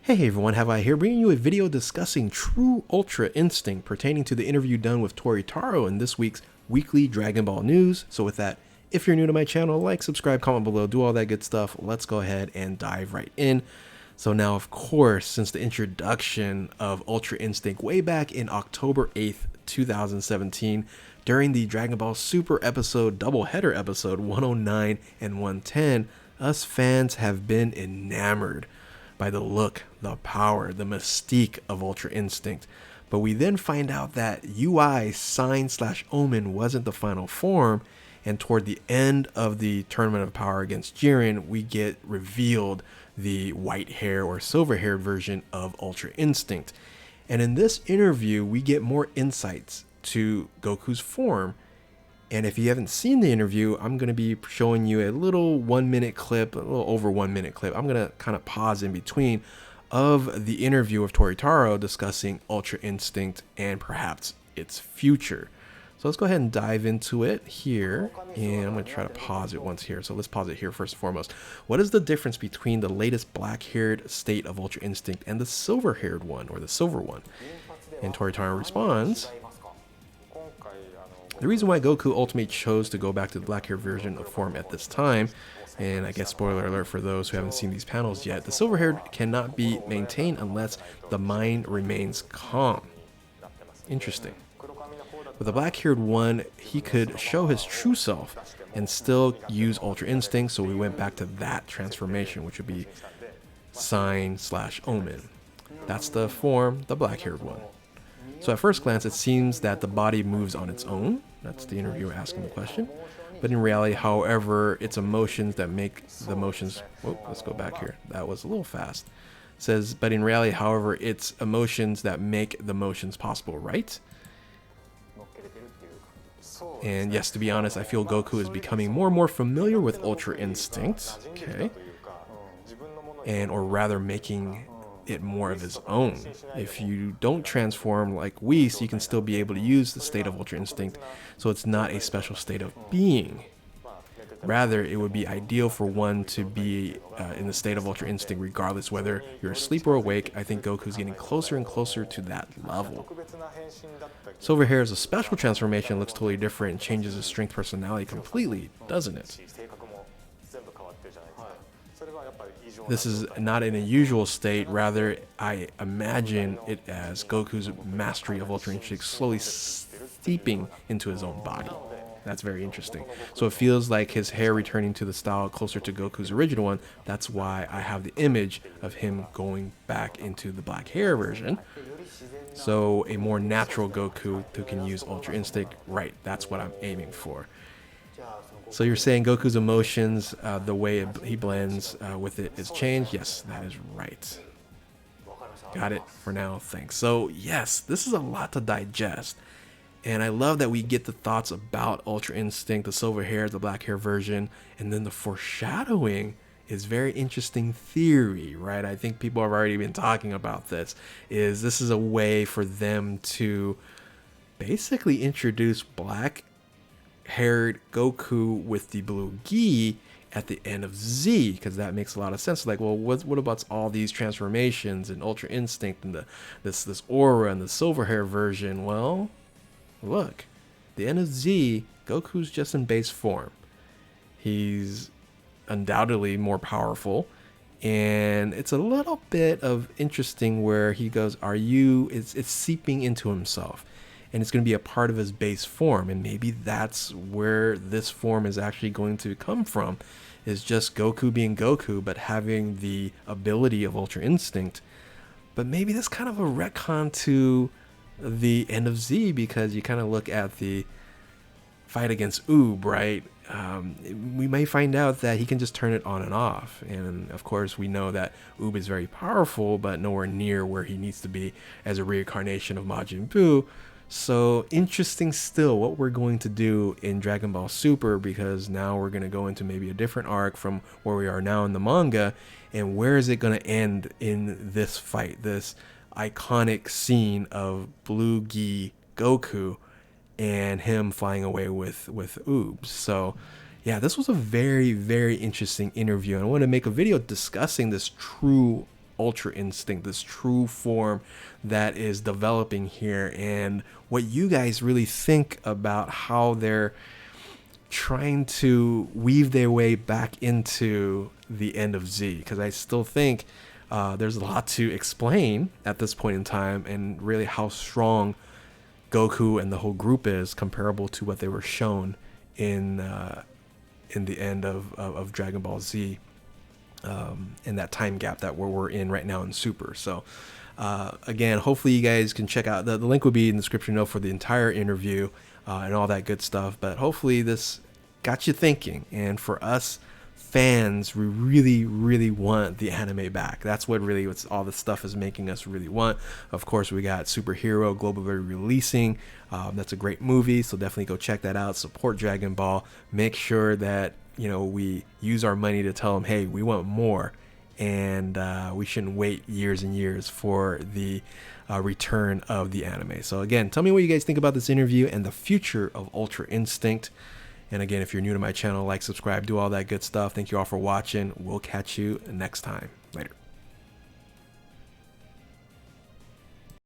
Hey everyone, Have I here bringing you a video discussing True Ultra Instinct pertaining to the interview done with Toritaro in this week's weekly Dragon Ball news. So with that, if you're new to my channel, like, subscribe, comment below, do all that good stuff. Let's go ahead and dive right in. So now, of course, since the introduction of Ultra Instinct way back in October 8th, 2017, during the Dragon Ball Super episode, doubleheader episode 109 and 110, us fans have been enamored by the look, the power, the mystique of Ultra Instinct. But we then find out that UI Sign/Omen wasn't the final form, and toward the end of the Tournament of Power against Jiren, we get revealed the white hair or silver haired version of Ultra Instinct. And in this interview, we get more insights to Goku's form. And if you haven't seen the interview, I'm going to be showing you a little 1 minute clip, a little over 1 minute clip. I'm going to kind of pause in between of the interview of Toritaro discussing Ultra Instinct and perhaps its future. So let's go ahead and dive into it here. And I'm going to try to pause it once here. So let's pause it here first and foremost. What is the difference between the latest black-haired state of Ultra Instinct and the silver-haired one, or the silver one? And Toritaro responds, the reason why Goku ultimately chose to go back to the black-haired version of form at this time, and I guess spoiler alert for those who haven't seen these panels yet, the silver-haired cannot be maintained unless the mind remains calm. Interesting. With the black-haired one, he could show his true self and still use Ultra Instinct, so we went back to that transformation, which would be Sign/Omen. That's the form, the black-haired one. So at first glance, it seems that the body moves on its own. That's the interviewer asking the question. But in reality, however, it's emotions that make the motions... Whoa, let's go back here. That was a little fast. It says, but in reality, however, it's emotions that make the motions possible, right? And yes, to be honest, I feel Goku is becoming more and more familiar with Ultra Instinct. Okay. And, or rather, making it more of his own. If you don't transform like Whis, you can still be able to use the state of Ultra Instinct, so it's not a special state of being. Rather, it would be ideal for one to be in the state of Ultra Instinct regardless whether you're asleep or awake. I think Goku's getting closer and closer to that level. Silver hair is a special transformation, looks totally different and changes his strength personality completely, doesn't it? This is not in a usual state, rather I imagine it as Goku's mastery of Ultra Instinct slowly seeping into his own body. That's very interesting. So it feels like his hair returning to the style closer to Goku's original one. That's why I have the image of him going back into the black hair version. So a more natural Goku who can use Ultra Instinct, right, that's what I'm aiming for. So you're saying Goku's emotions, the way he blends with it is changed? Yes, that is right. Got it for now, thanks. So yes, this is a lot to digest. And I love that we get the thoughts about Ultra Instinct, the silver hair, the black hair version, and then the foreshadowing is very interesting theory, right? I think people have already been talking about this. This is a way for them to basically introduce black-haired Goku with the blue gi at the end of Z, because that makes a lot of sense. Like, well, what about all these transformations and Ultra Instinct and this aura and the silver hair version? Well, look, the end of Z, Goku's just in base form. He's undoubtedly more powerful, and it's a little bit of interesting where he goes, it's seeping into himself, and it's going to be a part of his base form, and maybe that's where this form is actually going to come from, is just Goku being Goku but having the ability of Ultra Instinct. But maybe that's kind of a retcon to the end of Z, because you kind of look at the fight against Oob, right? We may find out that he can just turn it on and off, and of course we know that Oob is very powerful but nowhere near where he needs to be as a reincarnation of Majin Buu. So interesting still what we're going to do in Dragon Ball Super, because now we're going to go into maybe a different arc from where we are now in the manga, and where is it going to end in this fight, this iconic scene of Blue Gi Goku and him flying away with Oob. So yeah, this was a very, very interesting interview, and I want to make a video discussing this True Ultra Instinct, this true form that is developing here, and what you guys really think about how they're trying to weave their way back into the end of Z, because I still think there's a lot to explain at this point in time, and really how strong Goku and the whole group is comparable to what they were shown in the end of Dragon Ball Z, in that time gap that we're in right now in Super. So again, hopefully you guys can check out the link will be in the description note for the entire interview and all that good stuff. But hopefully this got you thinking, and for us fans, we really want the anime back. That's what all this stuff is making us really want. Of course, we got Superhero Global releasing. That's a great movie, so definitely go check that out. Support Dragon Ball. Make sure that we use our money to tell them, hey, we want more, and we shouldn't wait years and years for the return of the anime. So again, tell me what you guys think about this interview and the future of Ultra Instinct. And again, if you're new to my channel, like, subscribe, do all that good stuff. Thank you all for watching. We'll catch you next time. Later.